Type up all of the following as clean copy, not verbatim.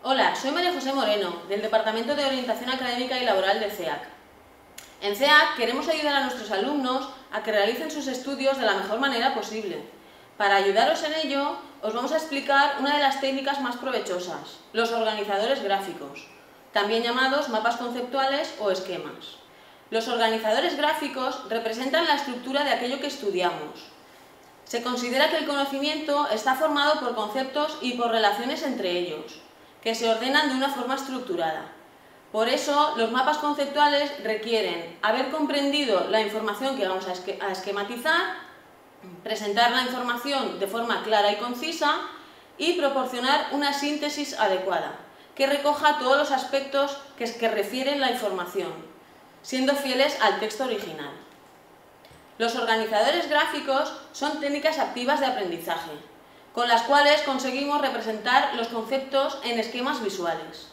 Hola, soy María José Moreno, del Departamento de Orientación Académica y Laboral de CEAC. En CEAC queremos ayudar a nuestros alumnos a que realicen sus estudios de la mejor manera posible. Para ayudaros en ello, os vamos a explicar una de las técnicas más provechosas, los organizadores gráficos, también llamados mapas conceptuales o esquemas. Los organizadores gráficos representan la estructura de aquello que estudiamos. Se considera que el conocimiento está formado por conceptos y por relaciones entre ellos, que se ordenan de una forma estructurada. Por eso, los mapas conceptuales requieren haber comprendido la información que vamos a esquematizar, presentar la información de forma clara y concisa y proporcionar una síntesis adecuada, que recoja todos los aspectos que refieren la información, siendo fieles al texto original. Los organizadores gráficos son técnicas activas de aprendizaje, con las cuales conseguimos representar los conceptos en esquemas visuales.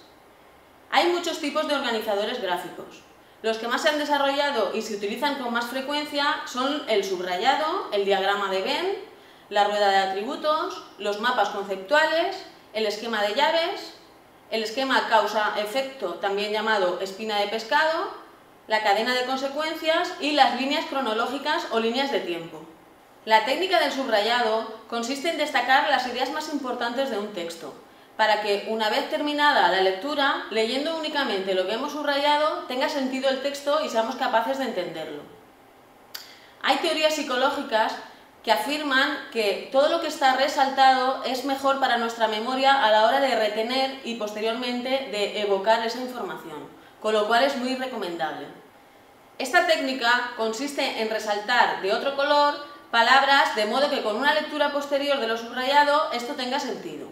Hay muchos tipos de organizadores gráficos. Los que más se han desarrollado y se utilizan con más frecuencia son el subrayado, el diagrama de Venn, la rueda de atributos, los mapas conceptuales, el esquema de llaves, el esquema causa-efecto, también llamado espina de pescado, la cadena de consecuencias y las líneas cronológicas o líneas de tiempo. La técnica del subrayado consiste en destacar las ideas más importantes de un texto, para que, una vez terminada la lectura, leyendo únicamente lo que hemos subrayado, tenga sentido el texto y seamos capaces de entenderlo. Hay teorías psicológicas que afirman que todo lo que está resaltado es mejor para nuestra memoria a la hora de retener y posteriormente de evocar esa información, con lo cual es muy recomendable. Esta técnica consiste en resaltar de otro color palabras de modo que con una lectura posterior de lo subrayado esto tenga sentido.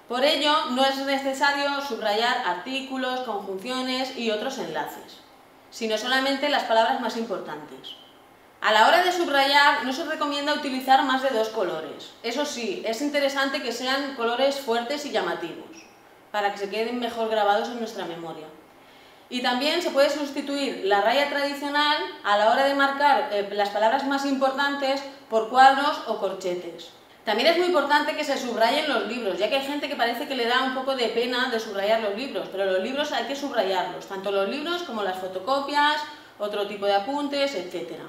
Por ello, no es necesario subrayar artículos, conjunciones y otros enlaces, sino solamente las palabras más importantes. A la hora de subrayar no se recomienda utilizar más de dos colores. Eso sí, es interesante que sean colores fuertes y llamativos, para que se queden mejor grabados en nuestra memoria. Y también se puede sustituir la raya tradicional a la hora de marcar las palabras más importantes por cuadros o corchetes. También es muy importante que se subrayen los libros, ya que hay gente que parece que le da un poco de pena de subrayar los libros, pero los libros hay que subrayarlos, tanto los libros como las fotocopias, otro tipo de apuntes, etc.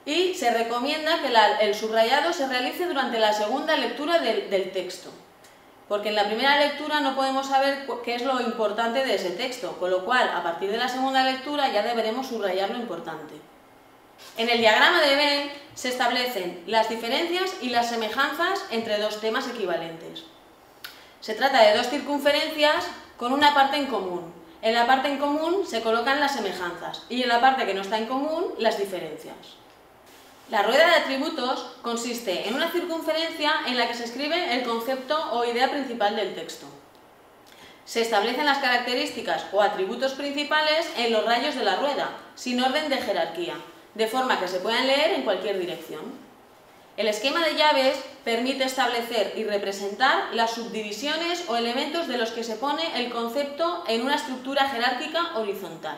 Y se recomienda que el subrayado se realice durante la segunda lectura del texto, porque en la primera lectura no podemos saber qué es lo importante de ese texto, con lo cual, a partir de la segunda lectura ya deberemos subrayar lo importante. En el diagrama de Venn se establecen las diferencias y las semejanzas entre dos temas equivalentes. Se trata de dos circunferencias con una parte en común. En la parte en común se colocan las semejanzas y en la parte que no está en común, las diferencias. La rueda de atributos consiste en una circunferencia en la que se escribe el concepto o idea principal del texto. Se establecen las características o atributos principales en los rayos de la rueda, sin orden de jerarquía, de forma que se puedan leer en cualquier dirección. El esquema de llaves permite establecer y representar las subdivisiones o elementos de los que se pone el concepto en una estructura jerárquica horizontal.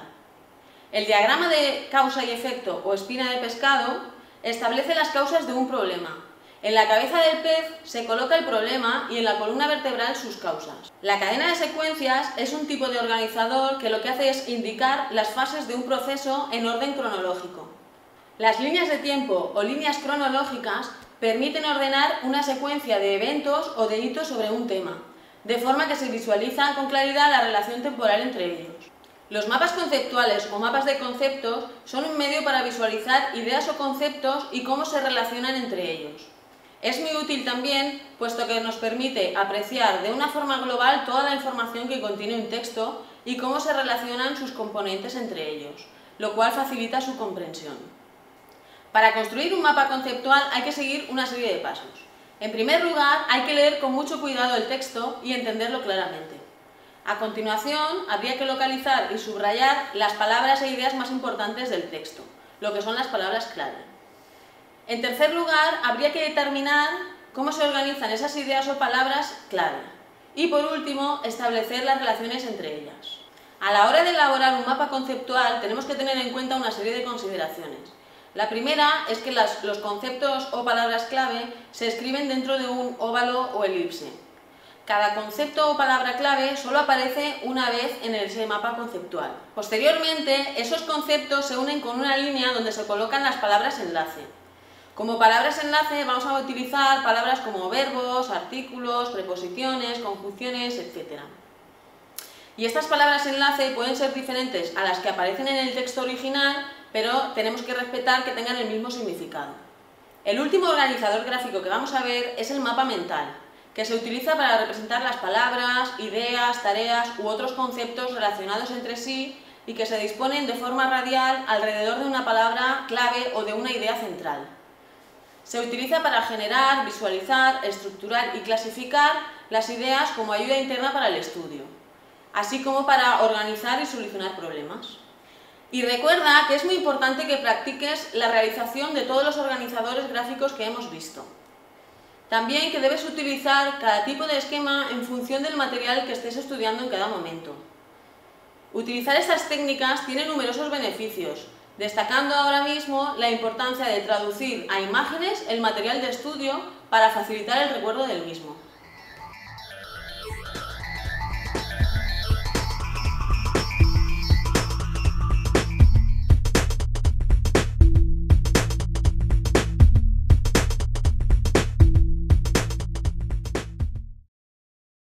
El diagrama de causa y efecto o espina de pescado establece las causas de un problema. En la cabeza del pez se coloca el problema y en la columna vertebral sus causas. La cadena de secuencias es un tipo de organizador que lo que hace es indicar las fases de un proceso en orden cronológico. Las líneas de tiempo o líneas cronológicas permiten ordenar una secuencia de eventos o de hitos sobre un tema, de forma que se visualiza con claridad la relación temporal entre ellos. Los mapas conceptuales o mapas de conceptos son un medio para visualizar ideas o conceptos y cómo se relacionan entre ellos. Es muy útil también, puesto que nos permite apreciar de una forma global toda la información que contiene un texto y cómo se relacionan sus componentes entre ellos, lo cual facilita su comprensión. Para construir un mapa conceptual hay que seguir una serie de pasos. En primer lugar, hay que leer con mucho cuidado el texto y entenderlo claramente. A continuación, habría que localizar y subrayar las palabras e ideas más importantes del texto, lo que son las palabras clave. En tercer lugar, habría que determinar cómo se organizan esas ideas o palabras clave. Y por último, establecer las relaciones entre ellas. A la hora de elaborar un mapa conceptual tenemos que tener en cuenta una serie de consideraciones. La primera es que los conceptos o palabras clave se escriben dentro de un óvalo o elipse. Cada concepto o palabra clave solo aparece una vez en ese mapa conceptual. Posteriormente, esos conceptos se unen con una línea donde se colocan las palabras enlace. Como palabras enlace vamos a utilizar palabras como verbos, artículos, preposiciones, conjunciones, etc. Y estas palabras enlace pueden ser diferentes a las que aparecen en el texto original, pero tenemos que respetar que tengan el mismo significado. El último organizador gráfico que vamos a ver es el mapa mental, que se utiliza para representar las palabras, ideas, tareas u otros conceptos relacionados entre sí y que se disponen de forma radial alrededor de una palabra clave o de una idea central. Se utiliza para generar, visualizar, estructurar y clasificar las ideas como ayuda interna para el estudio, así como para organizar y solucionar problemas. Y recuerda que es muy importante que practiques la realización de todos los organizadores gráficos que hemos visto. También que debes utilizar cada tipo de esquema en función del material que estés estudiando en cada momento. Utilizar estas técnicas tiene numerosos beneficios, destacando ahora mismo la importancia de traducir a imágenes el material de estudio para facilitar el recuerdo del mismo.